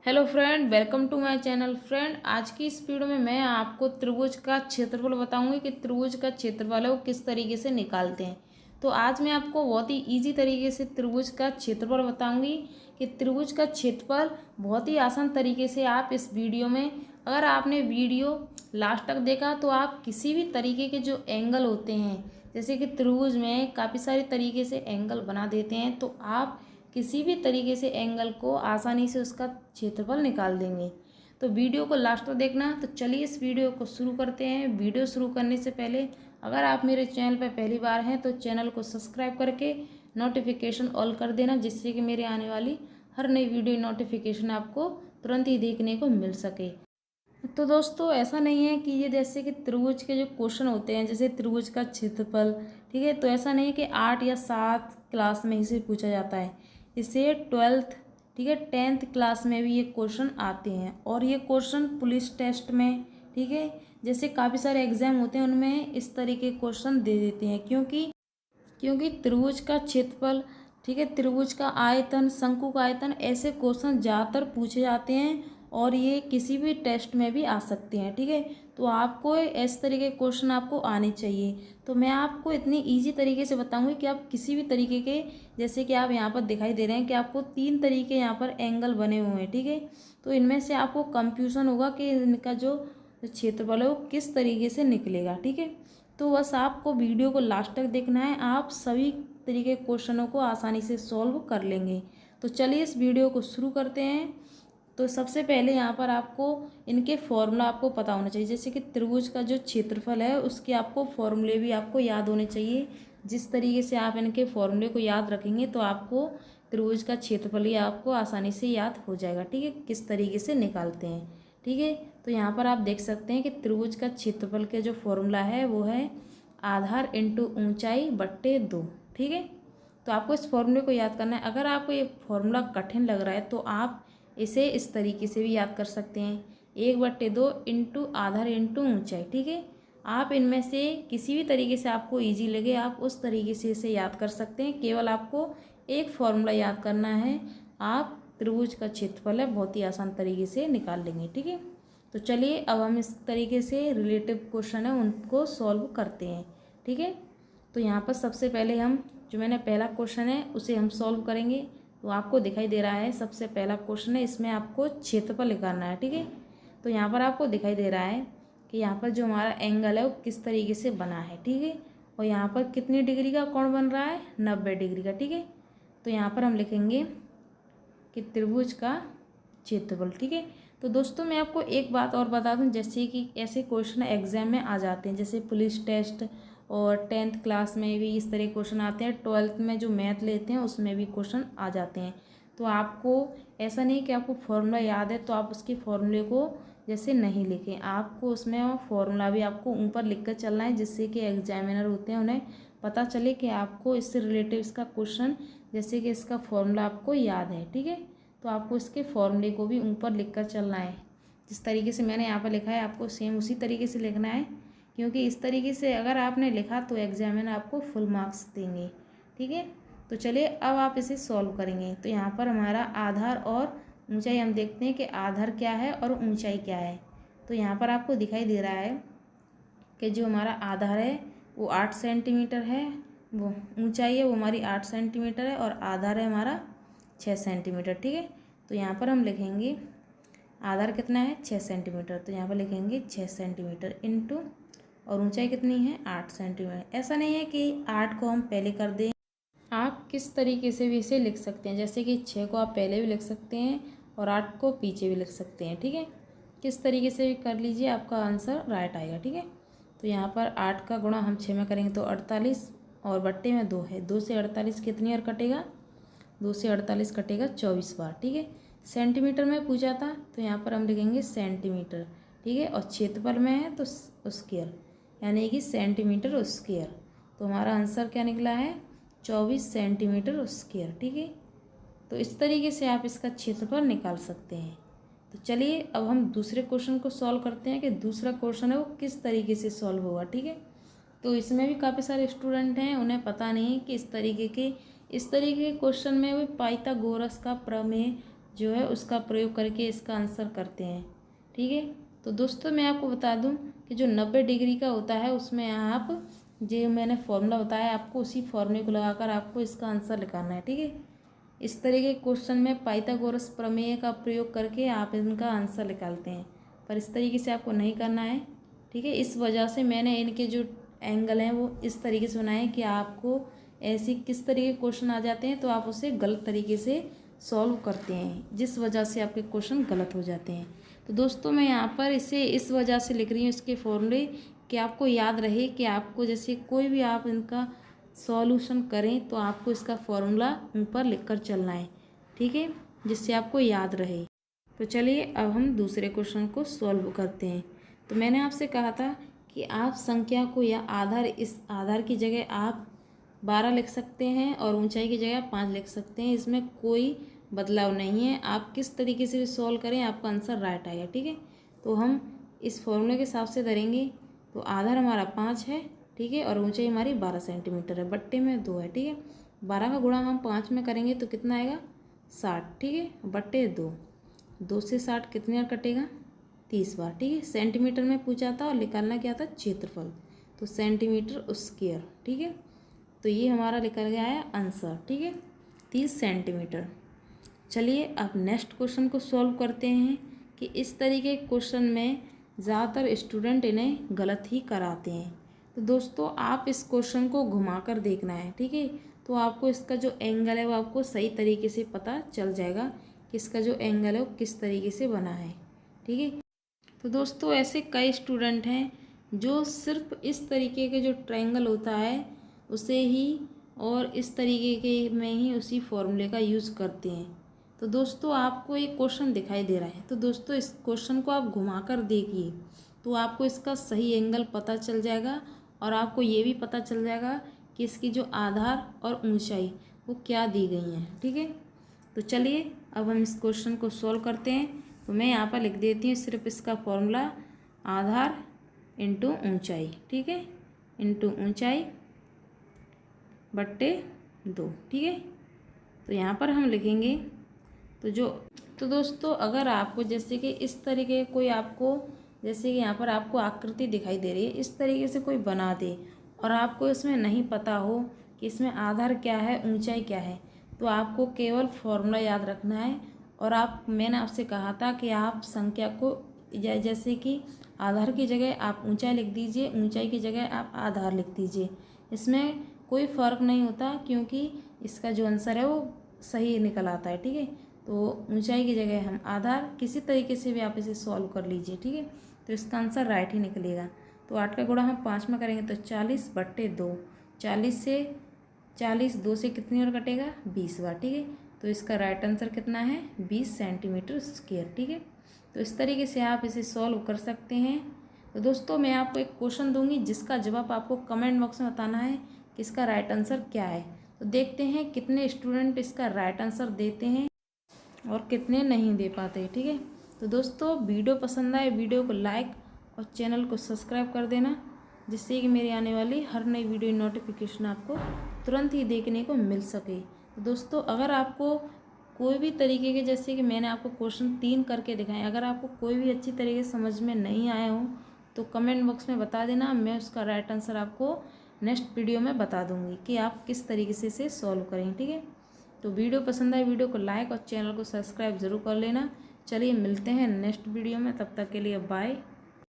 Hello friend, welcome to my channel. Friend, आज की इस वीडियो में मैं आपको त्रिभुज का क्षेत्रफल बताऊंगी कि त्रिभुज का क्षेत्रफल है वो किस तरीके से निकालते हैं। तो आज मैं आपको बहुत ही इजी तरीके से त्रिभुज का क्षेत्रफल बताऊंगी कि त्रिभुज का क्षेत्रफल बहुत ही आसान तरीके से आप इस वीडियो में, अगर आपने वीडियो लास्ट तक देखा तो आप किसी भी तरीके के जो एंगल होते हैं, जैसे कि त्रिभुज में काफ़ी सारे तरीके से एंगल बना देते हैं, तो आप किसी भी तरीके से एंगल को आसानी से उसका क्षेत्रफल निकाल देंगे। तो वीडियो को लास्ट तक देखना। तो चलिए इस वीडियो को शुरू करते हैं। वीडियो शुरू करने से पहले अगर आप मेरे चैनल पर पहली बार हैं तो चैनल को सब्सक्राइब करके नोटिफिकेशन ऑल कर देना, जिससे कि मेरे आने वाली हर नई वीडियो नोटिफिकेशन आपको तुरंत ही देखने को मिल सके। तो दोस्तों, ऐसा नहीं है कि ये जैसे कि त्रिभुज के जो क्वेश्चन होते हैं, जैसे त्रिभुज का क्षेत्रफल, ठीक है, तो ऐसा नहीं है कि 8 या 7 क्लास में इसे पूछा जाता है। इसे 12th, ठीक है, 10th क्लास में भी ये क्वेश्चन आते हैं। और ये क्वेश्चन पुलिस टेस्ट में, ठीक है, जैसे काफ़ी सारे एग्जाम होते हैं उनमें इस तरीके के क्वेश्चन दे देते हैं। क्योंकि त्रिभुज का क्षेत्रफल, ठीक है, त्रिभुज का आयतन, शंकु का आयतन, ऐसे क्वेश्चन ज़्यादातर पूछे जाते हैं और ये किसी भी टेस्ट में भी आ सकते हैं, ठीक है। तो आपको इस तरीके के क्वेश्चन आपको आने चाहिए। तो मैं आपको इतनी इजी तरीके से बताऊंगी कि आप किसी भी तरीके के, जैसे कि आप यहाँ पर दिखाई दे रहे हैं कि आपको 3 तरीके यहाँ पर एंगल बने हुए हैं, ठीक है। तो इनमें से आपको कंफ्यूजन होगा कि इनका जो क्षेत्रफल है वो किस तरीके से निकलेगा, ठीक है। तो बस आपको वीडियो को लास्ट तक देखना है, आप सभी तरीके के क्वेश्चनों को आसानी से सॉल्व कर लेंगे। तो चलिए इस वीडियो को शुरू करते हैं। तो सबसे पहले यहाँ पर आपको इनके फॉर्मूला आपको पता होना चाहिए। जैसे कि त्रिभुज का जो क्षेत्रफल है उसके आपको फॉर्मूले भी आपको याद होने चाहिए। जिस तरीके से आप इनके फॉर्मूले को याद रखेंगे तो आपको त्रिभुज का क्षेत्रफल ही आपको आसानी से याद हो जाएगा, ठीक है, किस तरीके से निकालते हैं, ठीक है। तो यहाँ पर आप देख सकते हैं कि त्रिभुज का क्षेत्रफल के जो फॉर्मूला है वो है आधार इंटू ऊंचाई बट्टे 2, ठीक है। तो आपको इस फॉर्मूले को याद करना है। अगर आपको ये फॉर्मूला कठिन लग रहा है तो आप इसे इस तरीके से भी याद कर सकते हैं, 1/2 इंटू आधार इंटू ऊंचाई, ठीक है। आप इनमें से किसी भी तरीके से आपको इजी लगे आप उस तरीके से इसे याद कर सकते हैं। केवल आपको एक फॉर्मूला याद करना है, आप त्रिभुज का क्षेत्रफल है बहुत ही आसान तरीके से निकाल लेंगे, ठीक है। तो चलिए अब हम इस तरीके से रिलेटिव क्वेश्चन है उनको सॉल्व करते हैं, ठीक है। तो यहाँ पर सबसे पहले हम, जो मैंने पहला क्वेश्चन है उसे हम सॉल्व करेंगे। तो आपको दिखाई दे रहा है सबसे पहला क्वेश्चन है, इसमें आपको क्षेत्रफल निकालना है, ठीक है। तो यहाँ पर आपको दिखाई दे रहा है कि यहाँ पर जो हमारा एंगल है वो किस तरीके से बना है, ठीक है। और यहाँ पर कितनी डिग्री का कोण बन रहा है, 90 डिग्री का, ठीक है। तो यहाँ पर हम लिखेंगे कि त्रिभुज का क्षेत्रफल, ठीक है। तो दोस्तों मैं आपको एक बात और बता दूं, जैसे कि ऐसे क्वेश्चन एग्जाम में आ जाते हैं, जैसे पुलिस टेस्ट और 10th क्लास में भी इस तरह क्वेश्चन आते हैं, 12th में जो मैथ लेते हैं उसमें भी क्वेश्चन आ जाते हैं। तो आपको ऐसा नहीं कि आपको फॉर्मूला याद है तो आप उसके फॉर्मूले को जैसे नहीं लिखें, आपको उसमें फॉर्मूला भी आपको ऊपर लिख कर चलना है, जिससे कि एग्जामिनर होते हैं उन्हें पता चले कि आपको इससे रिलेटिव इसका क्वेश्चन, जैसे कि इसका फॉर्मूला आपको याद है, ठीक है। तो आपको इसके फॉर्मूले को भी ऊपर लिख कर चलना है। जिस तरीके से मैंने यहाँ पर लिखा है आपको सेम उसी तरीके से लिखना है, क्योंकि इस तरीके से अगर आपने लिखा तो एग्जामिनर आपको फुल मार्क्स देंगे, ठीक है। तो चलिए अब आप इसे सॉल्व करेंगे। तो यहाँ पर हमारा आधार और ऊंचाई हम देखते हैं कि आधार क्या है और ऊंचाई क्या है। तो यहाँ पर आपको दिखाई दे रहा है कि जो हमारा आधार है वो 8 सेंटीमीटर है, वो ऊंचाई है वो हमारी 8 सेंटीमीटर है, और आधार है हमारा 6 सेंटीमीटर, ठीक है। तो यहाँ पर हम लिखेंगे आधार कितना है, 6 सेंटीमीटर। तो यहाँ पर लिखेंगे 6 सेंटीमीटर इंटू, और ऊंचाई कितनी है, 8 सेंटीमीटर। ऐसा नहीं है कि 8 को हम पहले कर दें, आप किस तरीके से भी इसे लिख सकते हैं, जैसे कि 6 को आप पहले भी लिख सकते हैं और 8 को पीछे भी लिख सकते हैं, ठीक है। किस तरीके से भी कर लीजिए, आपका आंसर राइट आएगा, ठीक है। तो यहाँ पर 8 का गुणा हम 6 में करेंगे तो 48, और बट्टे में 2 है, 2 से 48 कितनी बार कटेगा, 2 से 48 कटेगा 24 बार, ठीक है। सेंटीमीटर में पूछा था तो यहाँ पर हम लिखेंगे सेंटीमीटर, ठीक है। और क्षेत्रफल में है तो स्क्वायर, यानी कि सेंटीमीटर स्क्वायर। तो हमारा आंसर क्या निकला है, 24 सेंटीमीटर स्क्वायर, ठीक है। तो इस तरीके से आप इसका क्षेत्रफल निकाल सकते हैं। तो चलिए अब हम दूसरे क्वेश्चन को सॉल्व करते हैं कि दूसरा क्वेश्चन है वो किस तरीके से सॉल्व होगा, ठीक है। तो इसमें भी काफ़ी सारे स्टूडेंट हैं उन्हें पता नहीं कि इस तरीके के क्वेश्चन में भी पाइथागोरस का प्रमेय जो है उसका प्रयोग करके इसका आंसर करते हैं। ठीक है, तो दोस्तों मैं आपको बता दूं कि जो 90 डिग्री का होता है उसमें आप जो मैंने फॉर्मूला बताया आपको उसी फॉर्मूले को लगाकर आपको इसका आंसर निकालना है। ठीक है, इस तरीके के क्वेश्चन में पाइथागोरस प्रमेय का प्रयोग करके आप इनका आंसर निकालते हैं, पर इस तरीके से आपको नहीं करना है। ठीक है, इस वजह से मैंने इनके जो एंगल हैं वो इस तरीके से बनाए कि आपको ऐसे किस तरीके के क्वेश्चन आ जाते हैं तो आप उसे गलत तरीके से सॉल्व करते हैं, जिस वजह से आपके क्वेश्चन गलत हो जाते हैं। तो दोस्तों मैं यहाँ पर इसे इस वजह से लिख रही हूँ इसके फॉर्मूले कि आपको याद रहे कि आपको जैसे कोई भी आप इनका सॉल्यूशन करें तो आपको इसका फॉर्मूला ऊपर लिखकर चलना है। ठीक है, जिससे आपको याद रहे। तो चलिए अब हम दूसरे क्वेश्चन को सॉल्व करते हैं। तो मैंने आपसे कहा था कि आप संख्या को या आधार, इस आधार की जगह आप 12 लिख सकते हैं और ऊंचाई की जगह 5 लिख सकते हैं, इसमें कोई बदलाव नहीं है। आप किस तरीके से भी सॉल्व करें आपका आंसर राइट आएगा। ठीक है, तो हम इस फॉर्मूले के हिसाब से धरेंगे। तो आधार हमारा 5 है, ठीक है, और ऊंचाई हमारी 12 सेंटीमीटर है, बट्टे में 2 है। ठीक है, 12 का गुणा हम 5 में करेंगे तो कितना आएगा 60। ठीक है, बट्टे 2, 2 से 60 कितनी बार कटेगा 30 बार। ठीक है, सेंटीमीटर में पूछा था और निकालना क्या था क्षेत्रफल, तो सेंटीमीटर स्क्वायर। ठीक है, तो ये हमारा निकल गया है आंसर। ठीक है, 30 सेंटीमीटर। चलिए अब नेक्स्ट क्वेश्चन को सॉल्व करते हैं कि इस तरीके के क्वेश्चन में ज़्यादातर स्टूडेंट इन्हें गलत ही कराते हैं। तो दोस्तों आप इस क्वेश्चन को घुमाकर देखना है। ठीक है, तो आपको इसका जो एंगल है वो आपको सही तरीके से पता चल जाएगा कि इसका जो एंगल है वो किस तरीके से बना है। ठीक है, तो दोस्तों ऐसे कई स्टूडेंट हैं जो सिर्फ इस तरीके के जो ट्रायंगल होता है उसे ही और इस तरीके के में ही उसी फॉर्मूले का यूज़ करते हैं। तो दोस्तों आपको एक क्वेश्चन दिखाई दे रहा है, तो दोस्तों इस क्वेश्चन को आप घुमाकर देखिए तो आपको इसका सही एंगल पता चल जाएगा और आपको ये भी पता चल जाएगा कि इसकी जो आधार और ऊंचाई वो क्या दी गई हैं। ठीक है, तो चलिए अब हम इस क्वेश्चन को सॉल्व करते हैं। तो मैं यहाँ पर लिख देती हूँ सिर्फ इसका फॉर्मूला आधार इंटू ऊंचाई। ठीक है, इंटू ऊंचाई बट्टे 2। ठीक है, तो यहाँ पर हम लिखेंगे तो दोस्तों अगर आपको जैसे कि इस तरीके कोई आपको जैसे कि यहाँ पर आपको आकृति दिखाई दे रही है, इस तरीके से कोई बना दे और आपको इसमें नहीं पता हो कि इसमें आधार क्या है ऊंचाई क्या है, तो आपको केवल फॉर्मूला याद रखना है। और मैंने आपसे कहा था कि आप संख्या को जैसे कि आधार की जगह आप ऊंचाई लिख दीजिए, ऊंचाई की जगह आप आधार लिख दीजिए, इसमें कोई फ़र्क नहीं होता क्योंकि इसका जो आंसर है वो सही निकल आता है। ठीक है, तो ऊंचाई की जगह हम आधार, किसी तरीके से भी आप इसे सॉल्व कर लीजिए। ठीक है, तो इसका आंसर राइट ही निकलेगा। तो 8 का गुणा हम 5 में करेंगे तो 40 बट्टे 2, 40 2 से कितनी बार कटेगा 20 बार। ठीक है, तो इसका राइट आंसर कितना है 20 सेंटीमीटर स्क्वायर। ठीक है, तो इस तरीके से आप इसे सॉल्व कर सकते हैं। तो दोस्तों मैं आपको एक क्वेश्चन दूंगी जिसका जवाब आपको कमेंट बॉक्स में बताना है कि इसका राइट आंसर क्या है। तो देखते हैं कितने स्टूडेंट इसका राइट आंसर देते हैं और कितने नहीं दे पाते। ठीक है, तो दोस्तों वीडियो पसंद आए वीडियो को लाइक और चैनल को सब्सक्राइब कर देना, जिससे कि मेरी आने वाली हर नई वीडियो नोटिफिकेशन आपको तुरंत ही देखने को मिल सके। तो दोस्तों अगर आपको कोई भी तरीके के जैसे कि मैंने आपको क्वेश्चन 3 करके दिखाए, अगर आपको कोई भी अच्छी तरीके से समझ में नहीं आया हो तो कमेंट बॉक्स में बता देना, मैं उसका राइट आंसर आपको नेक्स्ट वीडियो में बता दूंगी कि आप किस तरीके से इसे सॉल्व करें। ठीक है, तो वीडियो पसंद आए वीडियो को लाइक और चैनल को सब्सक्राइब ज़रूर कर लेना। चलिए मिलते हैं नेक्स्ट वीडियो में, तब तक के लिए बाय।